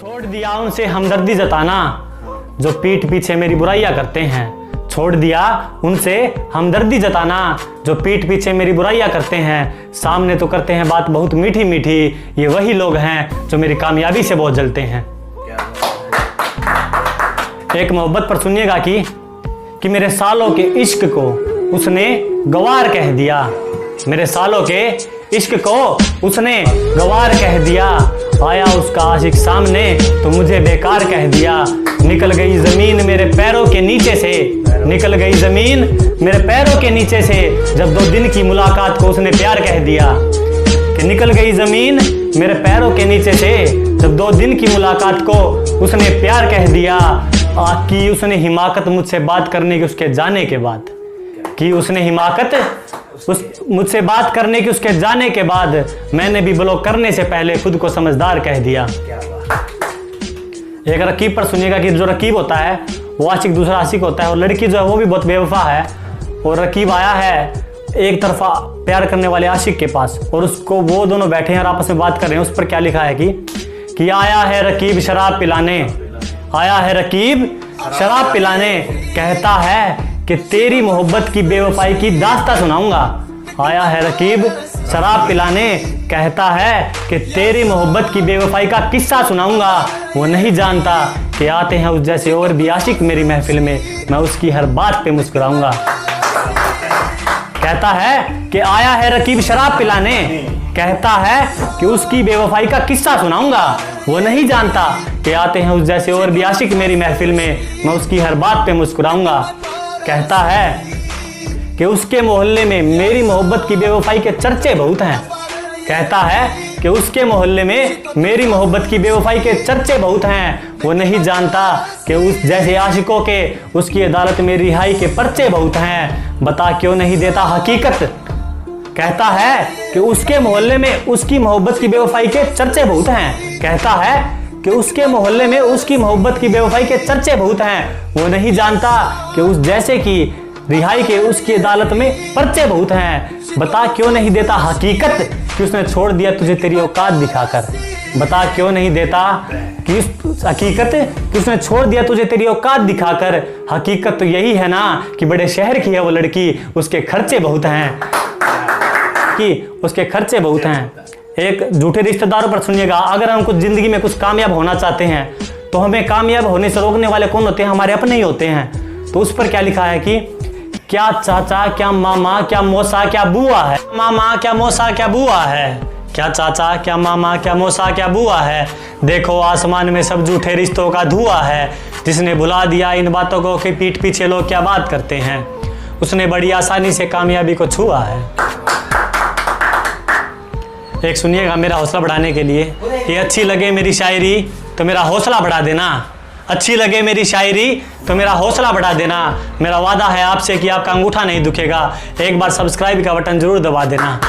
छोड़ दिया उनसे हमदर्दी जताना जो पीठ पीछे मेरी बुराइयां करते हैं। छोड़ दिया उनसे हमदर्दी जताना जो पीठ पीछे मेरी बुराइयां करते हैं। सामने तो करते हैं बात बहुत मीठी मीठी, ये वही लोग हैं जो मेरी कामयाबी से बहुत जलते हैं। एक मोहब्बत पर सुनिएगा कि मेरे सालों के इश्क को उसने गवार कह दिया। मेरे सालों के इश्क को उसने गवार कह दिया। आया उसका आशिक सामने तो मुझे बेकार कह दिया। निकल गई जमीन मेरे पैरों के नीचे से, निकल गई जमीन मेरे पैरों के नीचे से जब 2 दिन की मुलाकात को उसने प्यार कह दिया। कि निकल गई जमीन मेरे पैरों के नीचे से जब 2 दिन की मुलाकात को उसने प्यार कह दिया। की उसने हिमाकत मुझसे बात करने की उसके जाने के बाद, कि उसने हिमाकत मुझसे बात करने की उसके जाने के बाद मैंने भी ब्लॉक करने से पहले खुद को समझदार कह दिया। एक रकीब पर सुनिएगा कि जो रकीब होता है वो आशिक दूसरा आशिक होता है, और लड़की जो है वो भी बहुत बेवफा है। और रकीब आया है एक तरफा प्यार करने वाले आशिक के पास, और उसको वो दोनों बैठे हैं और आपस में बात कर रहे हैं। उस पर क्या लिखा है कि आया है रकीब शराब पिलाने, आया है रकीब शराब पिलाने, कहता है कि तेरी मोहब्बत की बेवफाई की दास्तां सुनाऊंगा। आया है रकीब शराब पिलाने, कहता है कि तेरी मोहब्बत की बेवफाई का किस्सा सुनाऊंगा। वो नहीं जानता कि आते हैं उस जैसे और भी आशिक मेरी महफिल में, मैं उसकी हर बात पे मुस्कुराऊंगा। कहता है कि आया है रकीब शराब पिलाने, कहता है कि उसकी बेवफाई का किस्सा सुनाऊंगा। वो नहीं जानता कि आते हैं उस जैसे और भी आशिक मेरी महफिल में, मैं उसकी हर बात पे मुस्कुराऊंगा। कहता है कि उसके मोहल्ले में मेरी मोहब्बत की बेवफाई के चर्चे बहुत हैं। कहता है कि उसके मोहल्ले में मेरी मोहब्बत की बेवफाई के चर्चे बहुत हैं। वो नहीं जानता कि उस जैसे आशिकों के उसकी अदालत में रिहाई के पर्चे बहुत हैं। बता क्यों नहीं देता हकीकत। कहता है कि उसके मोहल्ले में उसकी मोहब्बत की बेवफाई के चर्चे बहुत हैं। कहता है कि उसके मोहल्ले में उसकी मोहब्बत की बेवफाई के चर्चे बहुत हैं। वो नहीं जानता कि उस जैसे की रिहाई के उसकी अदालत में पर्चे बहुत हैं। बता क्यों नहीं देता हकीकत कि उसने छोड़ दिया तुझे तेरी औकात दिखाकर। बता क्यों नहीं देता कि हकीकत कि उसने छोड़ दिया तुझे तेरी औकात दिखाकर। हकीकत तो यही है ना कि बड़े शहर की है वो लड़की, उसके खर्चे बहुत हैं, कि उसके खर्चे बहुत हैं। एक झूठे रिश्तेदारों पर सुनिएगा, अगर हम कुछ जिंदगी में कुछ कामयाब होना चाहते हैं तो हमें कामयाब होने से रोकने वाले कौन होते हैं? हमारे अपने ही होते हैं। तो उस पर क्या लिखा है कि क्या चाचा क्या मामा क्या मौसा क्या बुआ है, मामा क्या मौसा क्या बुआ है, क्या चाचा क्या मामा क्या मौसा क्या बुआ है। देखो आसमान में सब झूठे रिश्तों का धुआं है, जिसने भुला दिया इन बातों को कि पीठ पीछे लोग क्या बात करते हैं, उसने बड़ी आसानी से कामयाबी को छुआ है। एक सुनिएगा मेरा हौसला बढ़ाने के लिए, ये अच्छी लगे मेरी शायरी तो मेरा हौसला बढ़ा देना, अच्छी लगे मेरी शायरी तो मेरा हौसला बढ़ा देना। मेरा वादा है आपसे कि आपका अंगूठा नहीं दुखेगा। एक बार सब्सक्राइब का बटन जरूर दबा देना।